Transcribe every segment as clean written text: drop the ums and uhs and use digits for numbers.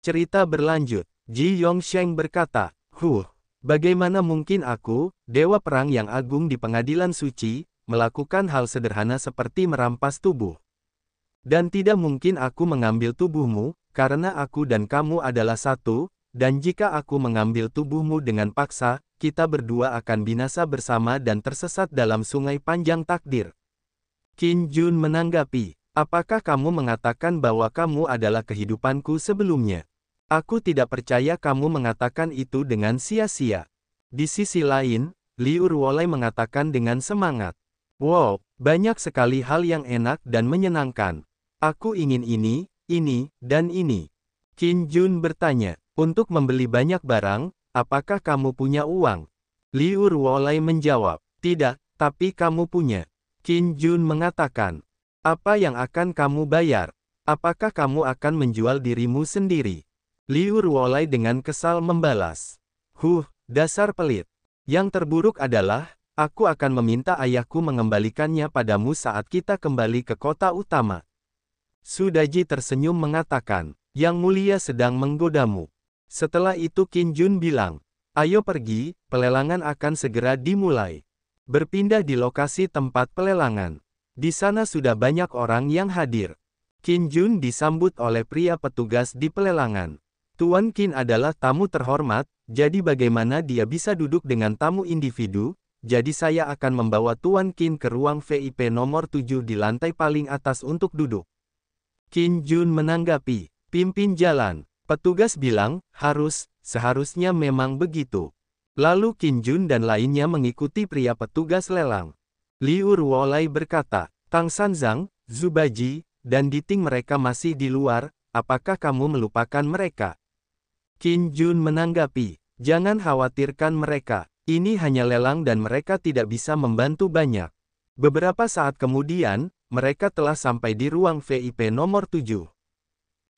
Cerita berlanjut. Ji Yongsheng berkata, bagaimana mungkin aku, dewa perang yang agung di pengadilan suci, melakukan hal sederhana seperti merampas tubuh? Dan tidak mungkin aku mengambil tubuhmu, karena aku dan kamu adalah satu, dan jika aku mengambil tubuhmu dengan paksa, kita berdua akan binasa bersama dan tersesat dalam sungai panjang takdir. Qin Jun menanggapi, apakah kamu mengatakan bahwa kamu adalah kehidupanku sebelumnya? Aku tidak percaya kamu mengatakan itu dengan sia-sia. Di sisi lain, Liu Ruolei mengatakan dengan semangat. Wow, banyak sekali hal yang enak dan menyenangkan. Aku ingin ini, dan ini. Qin Jun bertanya, untuk membeli banyak barang, apakah kamu punya uang? Liu Ruolei menjawab, tidak, tapi kamu punya. Qin Jun mengatakan, apa yang akan kamu bayar? Apakah kamu akan menjual dirimu sendiri? Liu Ruolei dengan kesal membalas. Dasar pelit. Yang terburuk adalah, aku akan meminta ayahku mengembalikannya padamu saat kita kembali ke kota utama. Su Daji tersenyum mengatakan, Yang Mulia sedang menggodamu. Setelah itu Qin Jun bilang, ayo pergi, pelelangan akan segera dimulai. Berpindah di lokasi tempat pelelangan. Di sana sudah banyak orang yang hadir. Qin Jun disambut oleh pria petugas di pelelangan. Tuan Qin adalah tamu terhormat, jadi bagaimana dia bisa duduk dengan tamu individu? Jadi saya akan membawa Tuan Qin ke ruang VIP nomor 7 di lantai paling atas untuk duduk. Qin Jun menanggapi, pimpin jalan. Petugas bilang, seharusnya memang begitu. Lalu Qin Jun dan lainnya mengikuti pria petugas lelang. Liu Ruolei berkata, Tang Sanzang, Zhu Baji, dan Diting mereka masih di luar, apakah kamu melupakan mereka? Qin Jun menanggapi, jangan khawatirkan mereka, ini hanya lelang dan mereka tidak bisa membantu banyak. Beberapa saat kemudian, mereka telah sampai di ruang VIP nomor 7.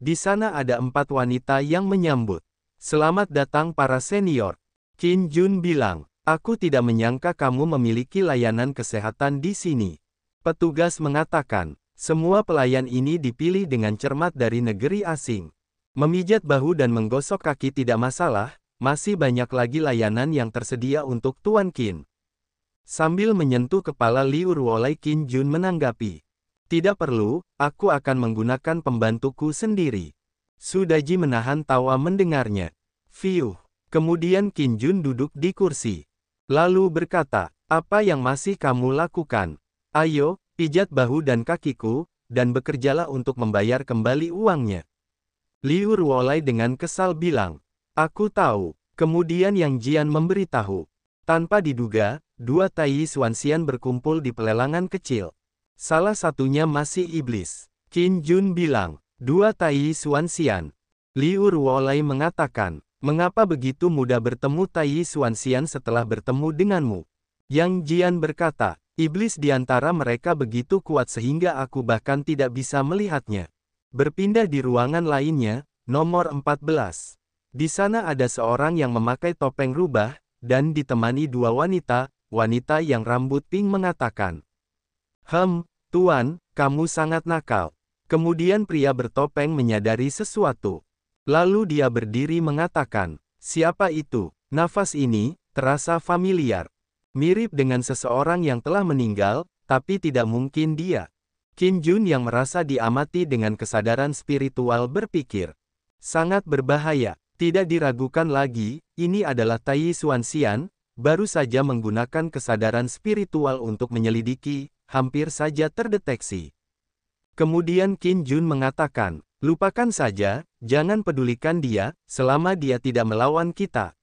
Di sana ada 4 wanita yang menyambut. Selamat datang para senior. Qin Jun bilang, aku tidak menyangka kamu memiliki layanan kesehatan di sini. Petugas mengatakan, semua pelayan ini dipilih dengan cermat dari negeri asing. Memijat bahu dan menggosok kaki tidak masalah, masih banyak lagi layanan yang tersedia untuk Tuan Qin. Sambil menyentuh kepala Liu Ruolei, Qin Jun menanggapi. Tidak perlu, aku akan menggunakan pembantuku sendiri. Su Daji menahan tawa mendengarnya. Kemudian Qin Jun duduk di kursi. Lalu berkata, apa yang masih kamu lakukan? Ayo, pijat bahu dan kakiku, dan bekerjalah untuk membayar kembali uangnya. Liu Ruolei dengan kesal bilang, aku tahu. Kemudian Yang Jian memberitahu. Tanpa diduga, 2 Tai Xuanxian berkumpul di pelelangan kecil. Salah satunya masih iblis. Qin Jun bilang, 2 Tai Xuanxian. Liu Ruolei mengatakan, mengapa begitu mudah bertemu Tai Xuanxian setelah bertemu denganmu? Yang Jian berkata, iblis di antara mereka begitu kuat sehingga aku bahkan tidak bisa melihatnya. Berpindah di ruangan lainnya, nomor 14. Di sana ada seorang yang memakai topeng rubah, dan ditemani 2 wanita, wanita yang rambut pink mengatakan. Tuan, kamu sangat nakal. Kemudian pria bertopeng menyadari sesuatu. Lalu dia berdiri mengatakan, siapa itu? Nafas ini, terasa familiar. Mirip dengan seseorang yang telah meninggal, tapi tidak mungkin dia. Qin Jun yang merasa diamati dengan kesadaran spiritual berpikir. Sangat berbahaya, tidak diragukan lagi, ini adalah Tai Xuanxian, baru saja menggunakan kesadaran spiritual untuk menyelidiki, hampir saja terdeteksi. Kemudian Qin Jun mengatakan, lupakan saja, jangan pedulikan dia, selama dia tidak melawan kita.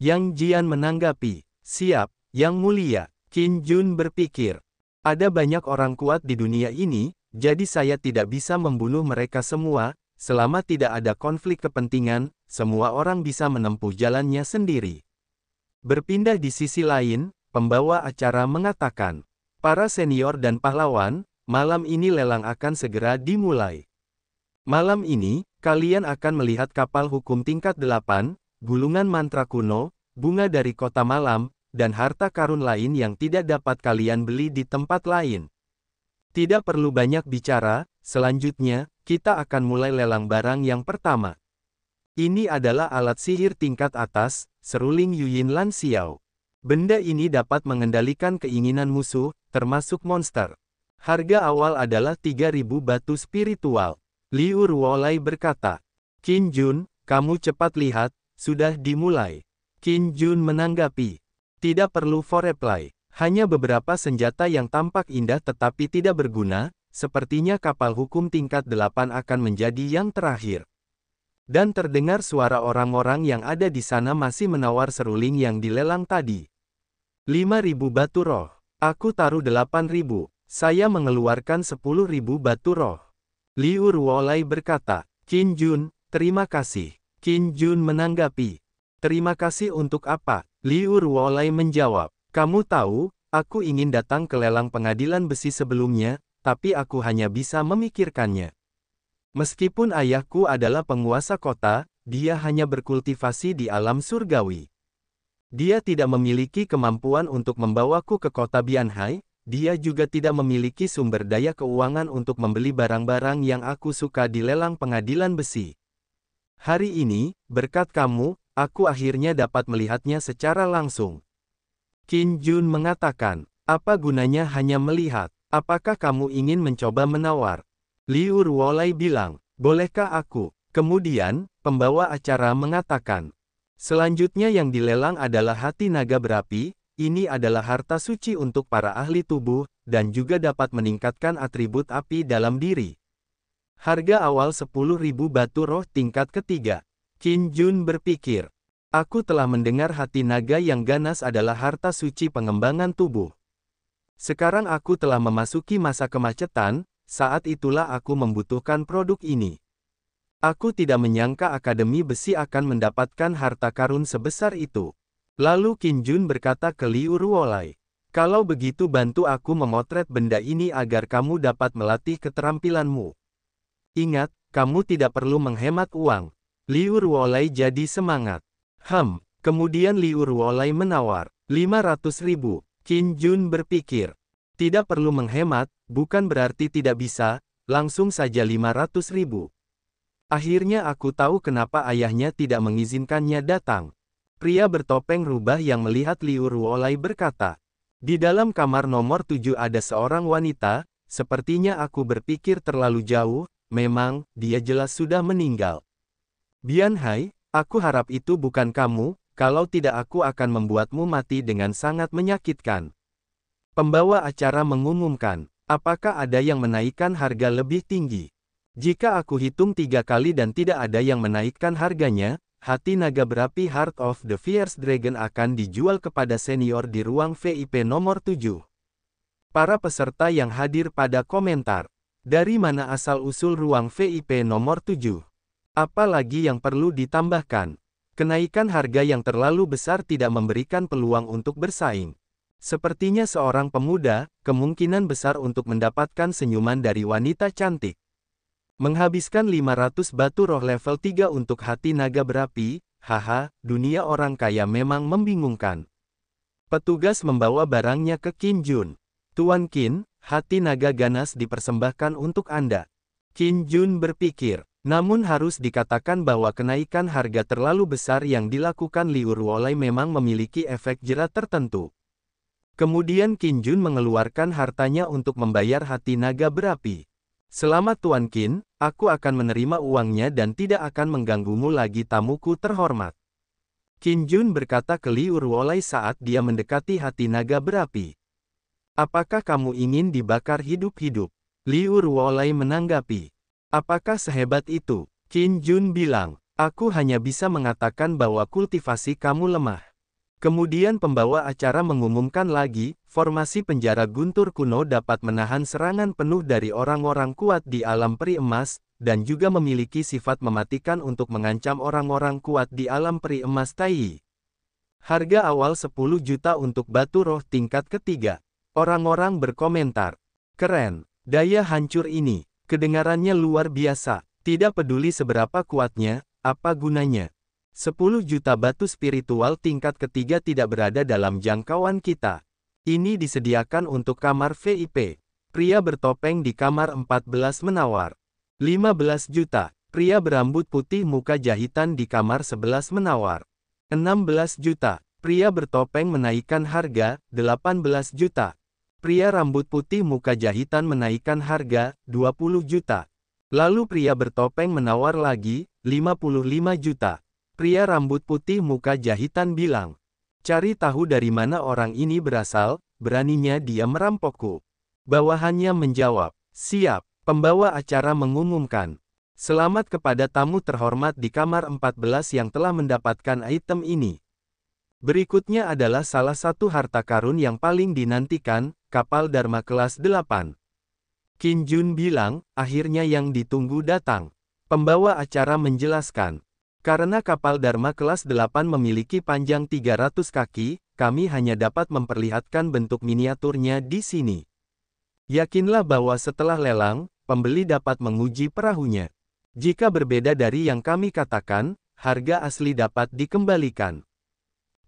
Yang Jian menanggapi, siap, Yang Mulia. Qin Jun berpikir. Ada banyak orang kuat di dunia ini, jadi saya tidak bisa membunuh mereka semua, selama tidak ada konflik kepentingan, semua orang bisa menempuh jalannya sendiri. Berpindah di sisi lain, pembawa acara mengatakan, para senior dan pahlawan, malam ini lelang akan segera dimulai. Malam ini, kalian akan melihat kapal hukum tingkat 8, gulungan mantra kuno, bunga dari kota malam, dan harta karun lain yang tidak dapat kalian beli di tempat lain. Tidak perlu banyak bicara, selanjutnya, kita akan mulai lelang barang yang pertama. Ini adalah alat sihir tingkat atas, seruling Yuyin Lan Xiao. Benda ini dapat mengendalikan keinginan musuh, termasuk monster. Harga awal adalah 3.000 batu spiritual. Liu Ruolai berkata. Qin Jun, kamu cepat lihat, sudah dimulai. Qin Jun menanggapi. Tidak perlu foreplay. Hanya beberapa senjata yang tampak indah tetapi tidak berguna, sepertinya kapal hukum tingkat 8 akan menjadi yang terakhir. Dan terdengar suara orang-orang yang ada di sana masih menawar seruling yang dilelang tadi. 5.000 batu roh. Aku taruh 8.000. Saya mengeluarkan 10.000 batu roh. Liu Ruolai berkata. Qin Jun, terima kasih. Qin Jun menanggapi. Terima kasih untuk apa? Liu Ruolai menjawab. Kamu tahu, aku ingin datang ke lelang pengadilan besi sebelumnya, tapi aku hanya bisa memikirkannya. Meskipun ayahku adalah penguasa kota, dia hanya berkultivasi di alam surgawi. Dia tidak memiliki kemampuan untuk membawaku ke kota Bianhai, dia juga tidak memiliki sumber daya keuangan untuk membeli barang-barang yang aku suka di lelang pengadilan besi. Hari ini, berkat kamu, aku akhirnya dapat melihatnya secara langsung. Qin Jun mengatakan, apa gunanya hanya melihat? Apakah kamu ingin mencoba menawar? Liu Ruolai bilang, bolehkah aku? Kemudian, pembawa acara mengatakan, selanjutnya yang dilelang adalah hati naga berapi, ini adalah harta suci untuk para ahli tubuh, dan juga dapat meningkatkan atribut api dalam diri. Harga awal 10.000 batu roh tingkat ketiga. Qin Jun berpikir, aku telah mendengar hati naga yang ganas adalah harta suci pengembangan tubuh. Sekarang aku telah memasuki masa kemacetan, saat itulah aku membutuhkan produk ini. Aku tidak menyangka Akademi Besi akan mendapatkan harta karun sebesar itu. Lalu Qin Jun berkata ke Liu Ruolai, kalau begitu bantu aku memotret benda ini agar kamu dapat melatih keterampilanmu. Ingat, kamu tidak perlu menghemat uang. Liu Ruolai jadi semangat. Kemudian Liu Ruolai menawar, 500.000. Qin Jun berpikir, tidak perlu menghemat, bukan berarti tidak bisa, langsung saja 500.000. Akhirnya aku tahu kenapa ayahnya tidak mengizinkannya datang. Pria bertopeng rubah yang melihat Liu Ruolai berkata, di dalam kamar nomor 7 ada seorang wanita, sepertinya aku berpikir terlalu jauh, memang, dia jelas sudah meninggal. Bianhai, aku harap itu bukan kamu, kalau tidak aku akan membuatmu mati dengan sangat menyakitkan. Pembawa acara mengumumkan, apakah ada yang menaikkan harga lebih tinggi? Jika aku hitung 3 kali dan tidak ada yang menaikkan harganya, hati naga berapi Heart of the Fierce Dragon akan dijual kepada senior di ruang VIP nomor 7. Para peserta yang hadir pada komentar, dari mana asal-usul ruang VIP nomor 7? Apalagi yang perlu ditambahkan? Kenaikan harga yang terlalu besar tidak memberikan peluang untuk bersaing. Sepertinya seorang pemuda, kemungkinan besar untuk mendapatkan senyuman dari wanita cantik. Menghabiskan 500 batu roh level 3 untuk hati naga berapi, haha, dunia orang kaya memang membingungkan. Petugas membawa barangnya ke Qin Jun. Tuan Qin, hati naga ganas dipersembahkan untuk Anda. Qin Jun berpikir, namun harus dikatakan bahwa kenaikan harga terlalu besar yang dilakukan Liu Ruolai memang memiliki efek jera tertentu. Kemudian Qin Jun mengeluarkan hartanya untuk membayar hati naga berapi. Selamat Tuan Qin, aku akan menerima uangnya dan tidak akan mengganggumu lagi tamuku terhormat. Qin Jun berkata ke Liu Ruolai saat dia mendekati hati naga berapi. Apakah kamu ingin dibakar hidup-hidup? Liu Ruolai menanggapi. Apakah sehebat itu? Qin Jun bilang, aku hanya bisa mengatakan bahwa kultivasi kamu lemah. Kemudian pembawa acara mengumumkan lagi, formasi penjara guntur kuno dapat menahan serangan penuh dari orang-orang kuat di alam peri emas, dan juga memiliki sifat mematikan untuk mengancam orang-orang kuat di alam peri emas Tai. Harga awal 10 juta untuk batu roh tingkat ketiga. Orang-orang berkomentar, keren, daya hancur ini, kedengarannya luar biasa, tidak peduli seberapa kuatnya, apa gunanya. 10 juta batu spiritual tingkat ketiga tidak berada dalam jangkauan kita. Ini disediakan untuk kamar VIP. Pria bertopeng di kamar 14 menawar. 15 juta. Pria berambut putih muka jahitan di kamar 11 menawar. 16 juta. Pria bertopeng menaikkan harga, 18 juta. Pria rambut putih muka jahitan menaikkan harga, 20 juta. Lalu pria bertopeng menawar lagi, 55 juta. Pria rambut putih muka jahitan bilang, "Cari tahu dari mana orang ini berasal, beraninya dia merampokku." Bawahannya menjawab, "Siap." Pembawa acara mengumumkan, "Selamat kepada tamu terhormat di kamar 14 yang telah mendapatkan item ini. Berikutnya adalah salah satu harta karun yang paling dinantikan, kapal Dharma kelas 8. Qin Jun bilang, "Akhirnya yang ditunggu datang." Pembawa acara menjelaskan, "Karena kapal Dharma kelas 8 memiliki panjang 300 kaki, kami hanya dapat memperlihatkan bentuk miniaturnya di sini. Yakinlah bahwa setelah lelang, pembeli dapat menguji perahunya. Jika berbeda dari yang kami katakan, harga asli dapat dikembalikan."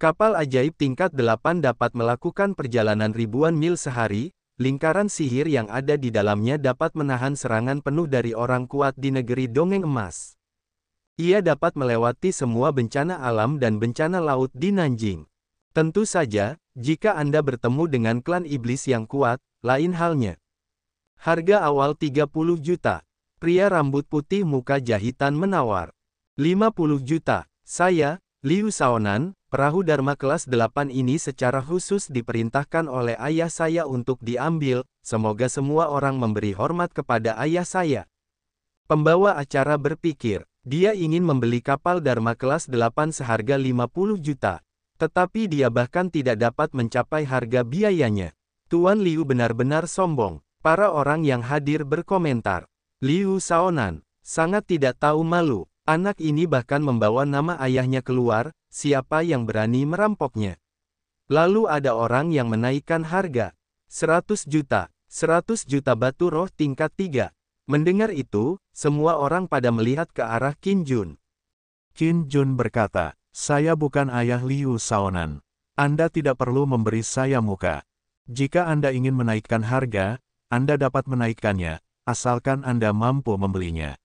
Kapal ajaib tingkat 8 dapat melakukan perjalanan ribuan mil sehari, lingkaran sihir yang ada di dalamnya dapat menahan serangan penuh dari orang kuat di negeri dongeng emas. Ia dapat melewati semua bencana alam dan bencana laut di Nanjing. Tentu saja, jika Anda bertemu dengan klan iblis yang kuat, lain halnya. Harga awal 30 juta. Pria rambut putih muka jahitan menawar. 50 juta. Saya, Liu Shaonan, perahu Dharma kelas 8 ini secara khusus diperintahkan oleh ayah saya untuk diambil, semoga semua orang memberi hormat kepada ayah saya. Pembawa acara berpikir, dia ingin membeli kapal Dharma kelas 8 seharga 50 juta. Tetapi dia bahkan tidak dapat mencapai harga biayanya. Tuan Liu benar-benar sombong. Para orang yang hadir berkomentar, "Liu Shaonan sangat tidak tahu malu. Anak ini bahkan membawa nama ayahnya keluar, siapa yang berani merampoknya?" Lalu ada orang yang menaikkan harga. 100 juta. 100 juta batu roh tingkat 3. Mendengar itu, semua orang pada melihat ke arah Qin Jun. Qin Jun berkata, "Saya bukan ayah Liu Shaonan. Anda tidak perlu memberi saya muka. Jika Anda ingin menaikkan harga, Anda dapat menaikkannya, asalkan Anda mampu membelinya."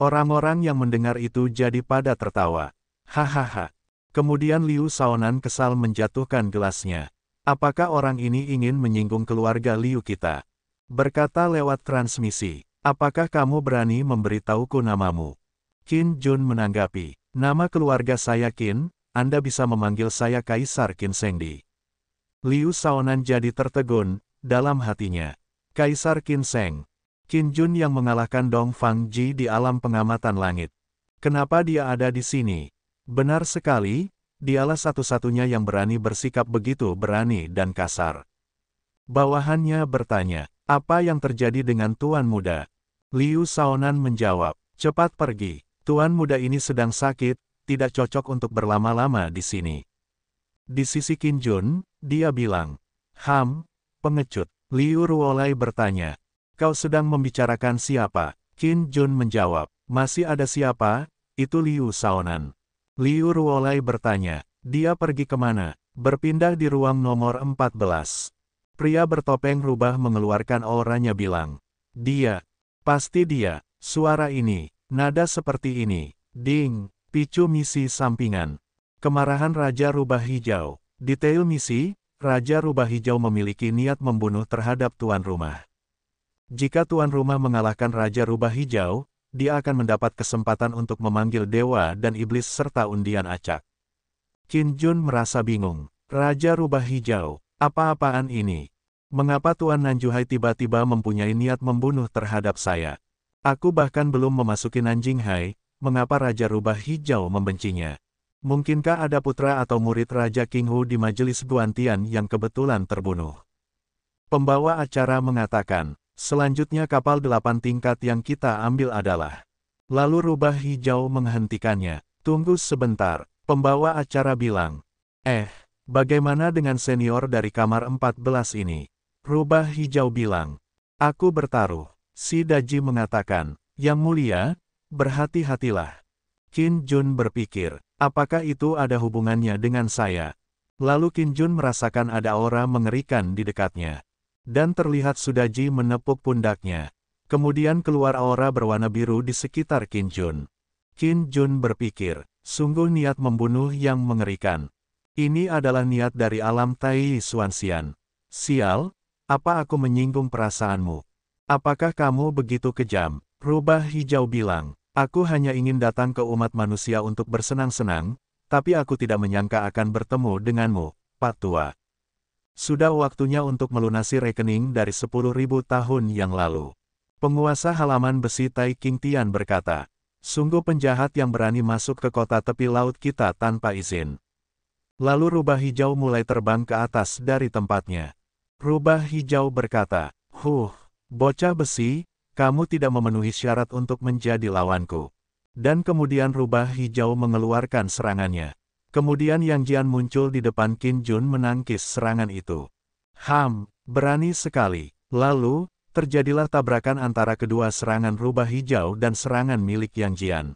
Orang-orang yang mendengar itu jadi pada tertawa. Hahaha. Kemudian Liu Shaonan kesal menjatuhkan gelasnya. "Apakah orang ini ingin menyinggung keluarga Liu kita?" Berkata lewat transmisi, "Apakah kamu berani memberitahuku namamu?" Qin Jun menanggapi, "Nama keluarga saya Qin, Anda bisa memanggil saya Kaisar Qin Shengdi." Liu Shaonan jadi tertegun, dalam hatinya. Kaisar Qin Sheng. Qin Jun yang mengalahkan Dong Fang Ji di alam pengamatan langit. Kenapa dia ada di sini? Benar sekali, dialah satu-satunya yang berani bersikap begitu berani dan kasar. Bawahannya bertanya, "Apa yang terjadi dengan Tuan Muda?" Liu Shaonan menjawab, "Cepat pergi. Tuan Muda ini sedang sakit, tidak cocok untuk berlama-lama di sini." Di sisi Qin Jun, dia bilang, pengecut." Liu Ruolai bertanya, "Kau sedang membicarakan siapa?" Qin Jun menjawab, "Masih ada siapa? Itu Liu Shaonan." Liu Ruolai bertanya, "Dia pergi kemana?" "Berpindah di ruang nomor 14. Pria bertopeng rubah mengeluarkan auranya bilang, "Dia. Pasti dia." Suara ini, nada seperti ini. Ding, picu misi sampingan. Kemarahan Raja Rubah Hijau. Detail misi, Raja Rubah Hijau memiliki niat membunuh terhadap tuan rumah. Jika tuan rumah mengalahkan Raja Rubah Hijau, dia akan mendapat kesempatan untuk memanggil dewa dan iblis serta undian acak. Qin Jun merasa bingung. Raja Rubah Hijau, apa-apaan ini? Mengapa Tuan Nanjuhai tiba-tiba mempunyai niat membunuh terhadap saya? Aku bahkan belum memasuki Nanjinghai, mengapa Raja Rubah Hijau membencinya? Mungkinkah ada putra atau murid Raja Qinghu di majelis Guantian yang kebetulan terbunuh? Pembawa acara mengatakan, "Selanjutnya kapal 8 tingkat yang kita ambil adalah." Lalu Rubah Hijau menghentikannya. "Tunggu sebentar," pembawa acara bilang. Bagaimana dengan senior dari kamar 14 ini?" Rubah Hijau bilang. "Aku bertaruh." Si Daji mengatakan, "Yang mulia, berhati-hatilah." Qin Jun berpikir, apakah itu ada hubungannya dengan saya? Lalu Qin Jun merasakan ada aura mengerikan di dekatnya. Dan terlihat Sudaji menepuk pundaknya. Kemudian keluar aura berwarna biru di sekitar Qin Jun. Qin Jun berpikir, sungguh niat membunuh yang mengerikan. Ini adalah niat dari alam Tai Xuanxian. Sial, apa aku menyinggung perasaanmu? Apakah kamu begitu kejam? Rubah hijau bilang, aku hanya ingin datang ke umat manusia untuk bersenang-senang, tapi aku tidak menyangka akan bertemu denganmu, Pak Tua. Sudah waktunya untuk melunasi rekening dari 10.000 tahun yang lalu. Penguasa halaman besi Tai Qingtian berkata, sungguh penjahat yang berani masuk ke kota tepi laut kita tanpa izin. Lalu rubah hijau mulai terbang ke atas dari tempatnya. Rubah hijau berkata, bocah besi, kamu tidak memenuhi syarat untuk menjadi lawanku. Dan kemudian rubah hijau mengeluarkan serangannya. Kemudian Yang Jian muncul di depan Qin Jun menangkis serangan itu. Berani sekali. Lalu, terjadilah tabrakan antara kedua serangan rubah hijau dan serangan milik Yang Jian.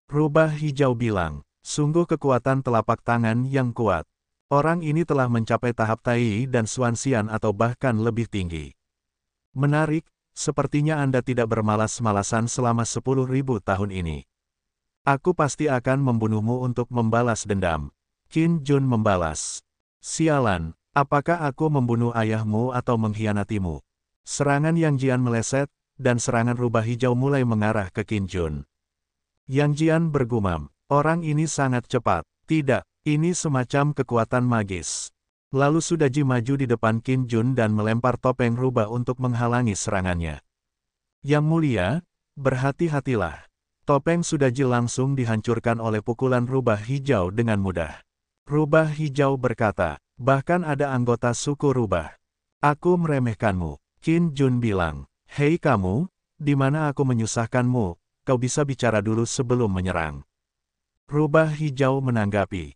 Rubah hijau bilang, sungguh kekuatan telapak tangan yang kuat. Orang ini telah mencapai tahap Tai dan Xuanxian atau bahkan lebih tinggi. Menarik, sepertinya Anda tidak bermalas-malasan selama 10.000 tahun ini. Aku pasti akan membunuhmu untuk membalas dendam. Qin Jun membalas. Sialan, apakah aku membunuh ayahmu atau mengkhianatimu? Serangan Yang Jian meleset, dan serangan rubah hijau mulai mengarah ke Qin Jun. Yang Jian bergumam, orang ini sangat cepat. Tidak, ini semacam kekuatan magis. Lalu Sudaji maju di depan Qin Jun dan melempar topeng rubah untuk menghalangi serangannya. Yang mulia, berhati-hatilah. Topeng Sudaji langsung dihancurkan oleh pukulan rubah hijau dengan mudah. Rubah hijau berkata, bahkan ada anggota suku rubah. Aku meremehkanmu. Qin Jun bilang, hei kamu, di mana aku menyusahkanmu, kau bisa bicara dulu sebelum menyerang. Rubah hijau menanggapi,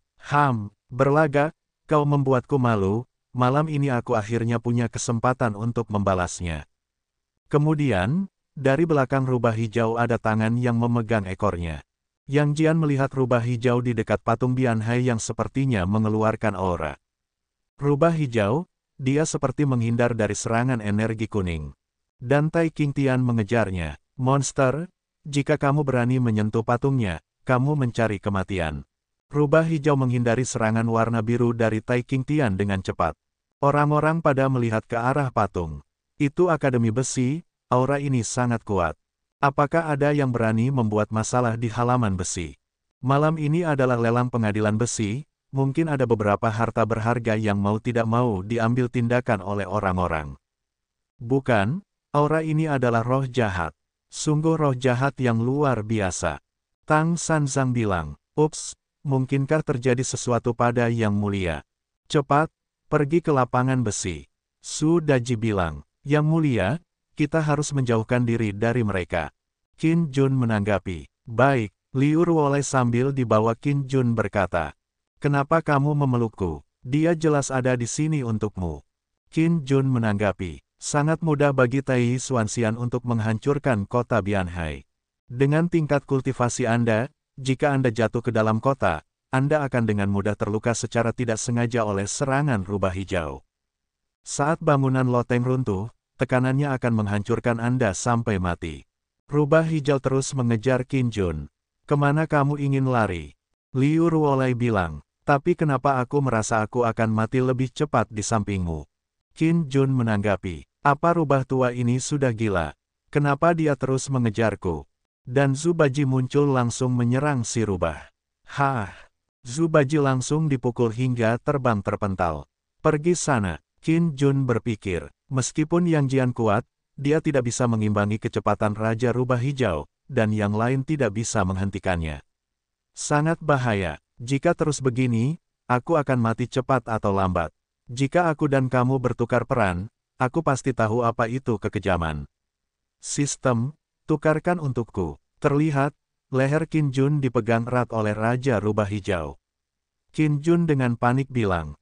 berlagak, kau membuatku malu, malam ini aku akhirnya punya kesempatan untuk membalasnya. Kemudian, dari belakang rubah hijau ada tangan yang memegang ekornya. Yang Jian melihat rubah hijau di dekat patung Bianhai yang sepertinya mengeluarkan aura. Rubah hijau, dia seperti menghindar dari serangan energi kuning. Dan Tai Qingtian mengejarnya. Monster, jika kamu berani menyentuh patungnya, kamu mencari kematian. Rubah hijau menghindari serangan warna biru dari Tai Qingtian dengan cepat. Orang-orang pada melihat ke arah patung. Itu Akademi Besi, aura ini sangat kuat. Apakah ada yang berani membuat masalah di halaman besi? Malam ini adalah lelang pengadilan besi. Mungkin ada beberapa harta berharga yang mau tidak mau diambil tindakan oleh orang-orang. Bukan, aura ini adalah roh jahat. Sungguh roh jahat yang luar biasa. Tang Sanzang bilang, ups, mungkinkah terjadi sesuatu pada Yang Mulia? Cepat, pergi ke lapangan besi. Su Daji bilang, Yang Mulia, kita harus menjauhkan diri dari mereka. Qin Jun menanggapi, baik, Liu Ruolei sambil dibawa Qin Jun berkata, kenapa kamu memelukku? Dia jelas ada di sini untukmu. Qin Jun menanggapi, sangat mudah bagi Tai Xuanxian untuk menghancurkan kota Bianhai. Dengan tingkat kultivasi Anda, jika Anda jatuh ke dalam kota, Anda akan dengan mudah terluka secara tidak sengaja oleh serangan rubah hijau. Saat bangunan loteng runtuh, tekanannya akan menghancurkan Anda sampai mati. Rubah hijau terus mengejar Qin Jun. Kemana kamu ingin lari? Liu Ruolei bilang, tapi kenapa aku merasa aku akan mati lebih cepat di sampingmu? Qin Jun menanggapi, apa rubah tua ini sudah gila? Kenapa dia terus mengejarku? Dan Zubaji muncul langsung menyerang si rubah. Zubaji langsung dipukul hingga terbang terpental. Pergi sana, Qin Jun berpikir, meskipun Yang Jian kuat, dia tidak bisa mengimbangi kecepatan Raja Rubah Hijau, dan yang lain tidak bisa menghentikannya. Sangat bahaya. Jika terus begini, aku akan mati cepat atau lambat. Jika aku dan kamu bertukar peran, aku pasti tahu apa itu kekejaman. Sistem, tukarkan untukku. Terlihat, leher Qin Jun dipegang erat oleh Raja Rubah Hijau. Qin Jun dengan panik bilang,